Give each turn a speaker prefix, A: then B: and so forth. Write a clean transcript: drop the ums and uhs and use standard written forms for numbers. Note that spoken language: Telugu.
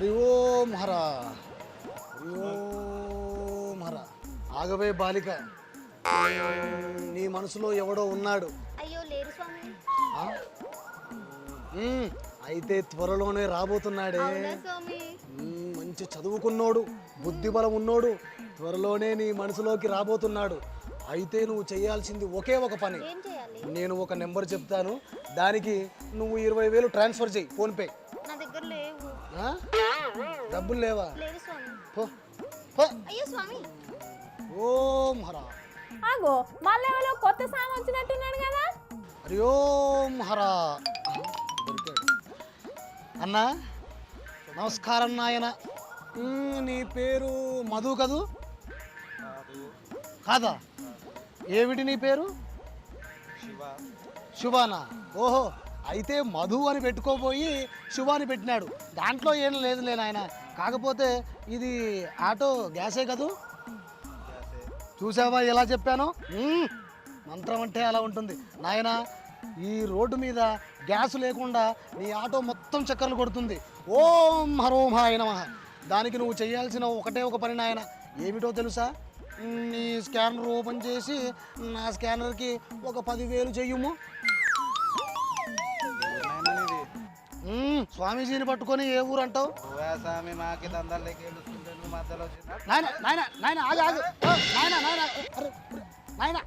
A: హరి ఓం హర, హరి ఓం హర. ఆగవే బాలిక, నీ మనసులో ఎవడో ఉన్నాడు.
B: అయ్యో లేరు స్వామి.
A: ఆ? అయితే త్వరలోనే రాబోతున్నాడే.
B: అవునా స్వామి?
A: మంచి చదువుకున్నోడు, బుద్ధిబలం ఉన్నోడు త్వరలోనే నీ మనసులోకి రాబోతున్నాడు. అయితే నువ్వు చేయాల్సింది ఒకే ఒక పని.
B: ఏం చేయాలి?
A: నేను ఒక నెంబర్ చెప్తాను, దానికి నువ్వు 20,000 ట్రాన్స్ఫర్ చేయి ఫోన్పే.
B: నా దగ్గర లేవు.
A: డబ్బులు లేవా?
B: లేదు స్వామి.
A: పో పో.
B: అయ్యో స్వామి.
A: ఓం హర.
C: ఆగో మళ్ళీ ఎవరో కొత్త సాంగ్ వచ్చినట్టున్నాడు కదా.
A: హరి ఓం హర. దొరికాడు. అన్నా నమస్కారం నాయన. నీ పేరు మధు కదూ? కాదా? ఏమిటి నీ పేరు? శుభానా? ఓహో, అయితే మధు అని పెట్టుకోపోయి శుభాని పెట్టినాడు. దాంట్లో ఏం లేదులే నాయన. కాకపోతే ఇది ఆటో గ్యాసే కదూ? చూసావా ఎలా చెప్పాను? మంత్రం అంటే అలా ఉంటుంది నాయన. ఈ రోడ్డు మీద గ్యాస్ లేకుండా నీ ఆటో మొత్తం చక్కర్లు కొడుతుంది. ఓం హరోం హాయ నమః. దానికి నువ్వు చేయాల్సిన ఒకటే ఒక పని నాయన. ఏమిటో తెలుసా? నీ స్కానర్ ఓపెన్ చేసి నా స్కానర్కి ఒక 10,000 చెయ్యము. స్వామీజీని పట్టుకొని ఏ ఊరు అంటావు? నాయన నాయన నాయన ఆగు ఆగు. నాయన నాయన, అరే నాయన